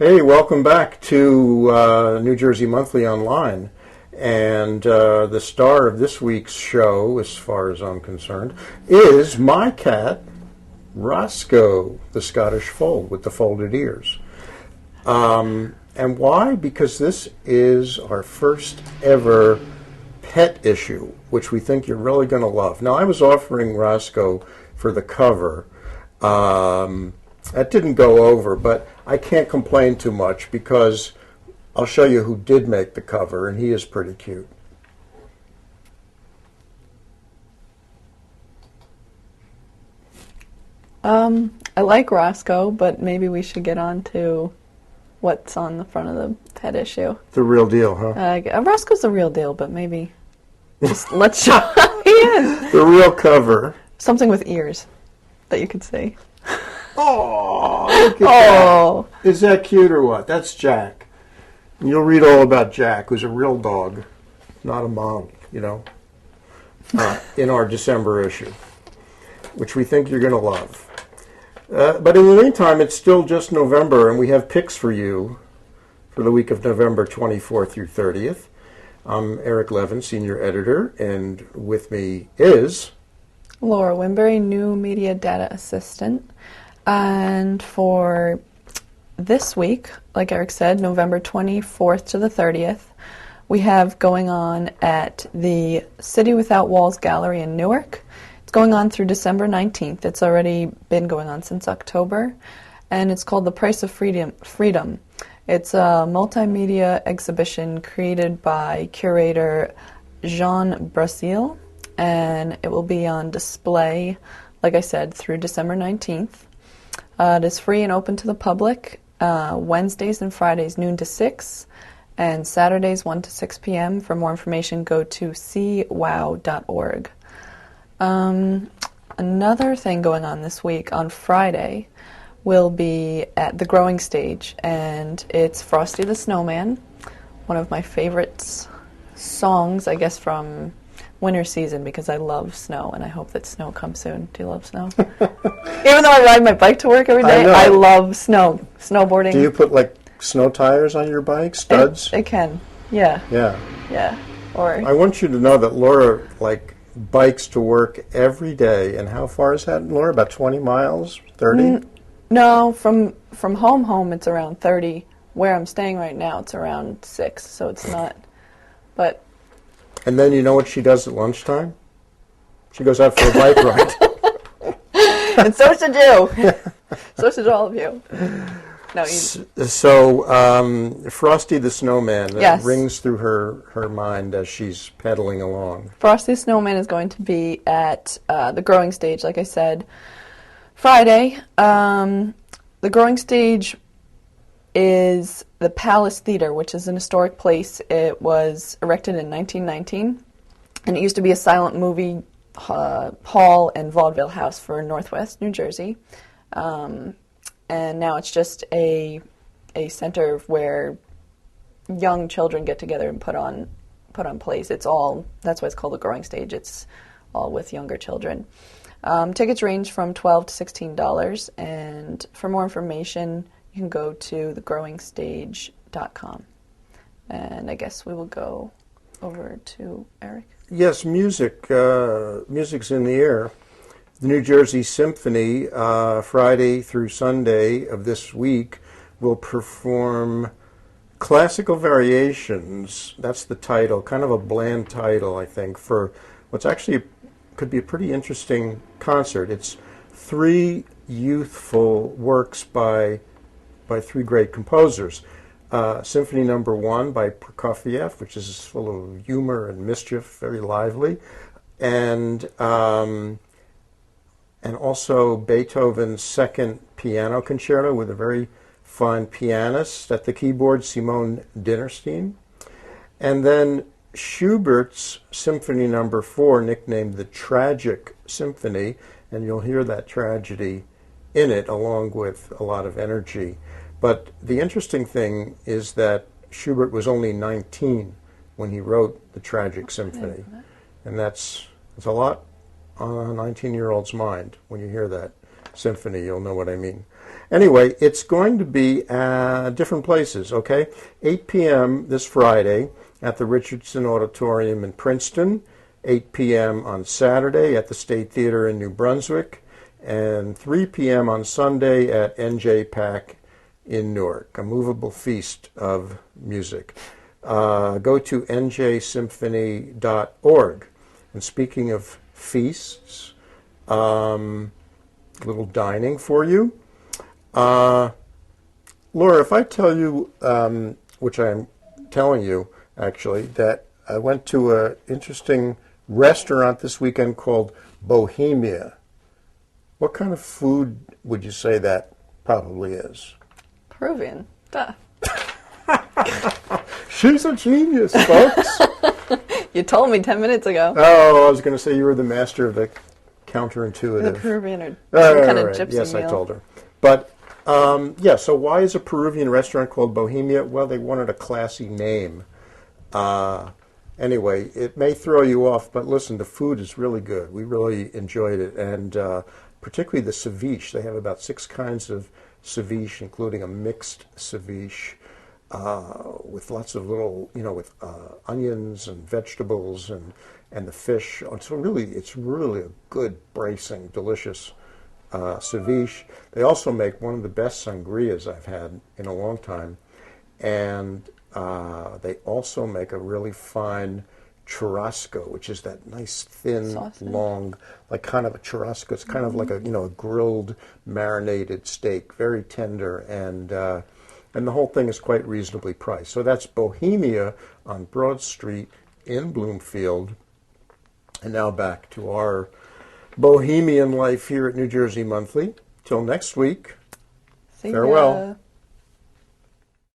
Hey, welcome back to New Jersey Monthly Online. And the star of this week's show, as far as I'm concerned, is my cat, Roscoe, the Scottish fold with the folded ears. And why? Because this is our first ever pet issue, which we think you're really going to love. Now, I was offering Roscoe for the cover. That didn't go over, but I can't complain too much because I'll show you who did make the cover, and he is pretty cute. I like Roscoe, but maybe we should get on to what's on the front of the pet issue. The real deal, huh? Roscoe's the real deal, but maybe just let's show how he is. The real cover. Something with ears that you could see. Oh, look at Oh, that. Is that cute or what? That's Jack. And you'll read all about Jack, who's a real dog, not a model, in our December issue, which we think you're going to love. But in the meantime, it's still just November, and we have picks for you for the week of November 24th through 30th. I'm Eric Levin, Senior Editor, and with me is Laura Wimbury, New Media Data Assistant. And for this week, like Eric said, November 24th to the 30th, we have going on at the City Without Walls Gallery in Newark. It's going on through December 19th. It's already been going on since October, and it's called The Price of Freedom. It's a multimedia exhibition created by curator Jean Brasil, and it will be on display, like I said, through December 19th. It is free and open to the public, Wednesdays and Fridays noon to 6, and Saturdays 1 to 6 p.m. For more information, go to cwow.org. Another thing going on this week, on Friday, will be at the Growing Stage, and it's Frosty the Snowman, one of my favorite songs, I guess, from winter season, because I love snow, and I hope that snow comes soon. Do you love snow? Even though I ride my bike to work every day, I love snow. Snowboarding. Do you put, snow tires on your bike? Studs? It can, yeah. Yeah. Yeah. Or I want you to know that Laura, bikes to work every day. And how far is that, Laura? About 20 miles? 30? No, from home, it's around 30. Where I'm staying right now, it's around 6, so it's not, but... And then you know what she does at lunchtime? She goes out for a bike ride. And so should you. So should all of you. No, So, Frosty the Snowman Yes. rings through her mind as she's pedaling along. Frosty the Snowman is going to be at the Growing Stage, like I said, Friday. The Growing Stage is the Palace Theater, which is an historic place. It was erected in 1919, and it used to be a silent movie hall and vaudeville house for Northwest New Jersey. And now it's just a center where young children get together and put on plays. That's why it's called the Growing Stage. It's all with younger children. Tickets range from $12 to $16, and for more information, you can go to thegrowingstage.com. And I guess we will go over to Eric. Yes, music's in the air. The New Jersey Symphony, Friday through Sunday of this week, will perform Classical Variations. That's the title, kind of a bland title, I think, for what's actually could be a pretty interesting concert. It's 3 youthful works by 3 great composers. Symphony Number 1 by Prokofiev, which is full of humor and mischief, very lively, and also Beethoven's Second Piano Concerto with a very fine pianist at the keyboard, Simone Dinnerstein, and then Schubert's Symphony Number 4, nicknamed the Tragic Symphony, and you'll hear that tragedy in it along with a lot of energy. But the interesting thing is that Schubert was only 19 when he wrote the Tragic Symphony, and that's a lot on a 19-year-old's mind. When you hear that symphony, you'll know what I mean. Anyway, it's going to be different places, okay? 8 p.m. this Friday at the Richardson Auditorium in Princeton, 8 p.m. on Saturday at the State Theater in New Brunswick, and 3 p.m. on Sunday at NJ Pack in Newark, a movable feast of music. Go to njsymphony.org. And speaking of feasts, little dining for you. Laura, if I tell you, which I'm telling you actually, that I went to an interesting restaurant this weekend called Bohemia, what kind of food would you say that probably is? Peruvian. Duh. She's a genius, folks. You told me 10 minutes ago. Oh, I was going to say you were the master of the counterintuitive. The Peruvian or some kind of gypsy Yes, meal. I told her. But, so why is a Peruvian restaurant called Bohemia? Well, they wanted a classy name. Anyway, it may throw you off, but listen, the food is really good. We really enjoyed it, and particularly the ceviche. They have about 6 kinds of ceviche, including a mixed ceviche with lots of little, with onions and vegetables and the fish. It's really a good, bracing, delicious ceviche. They also make one of the best sangrias I've had in a long time, and they also make a really fine churrasco, which is that nice, thin, Sausage. long, like kind of a churrasco. It's kind of like a grilled, marinated steak, very tender, and the whole thing is quite reasonably priced. So that's Bohemia on Broad Street in Bloomfield. And now back to our bohemian life here at New Jersey Monthly. Till next week. See Farewell. ya.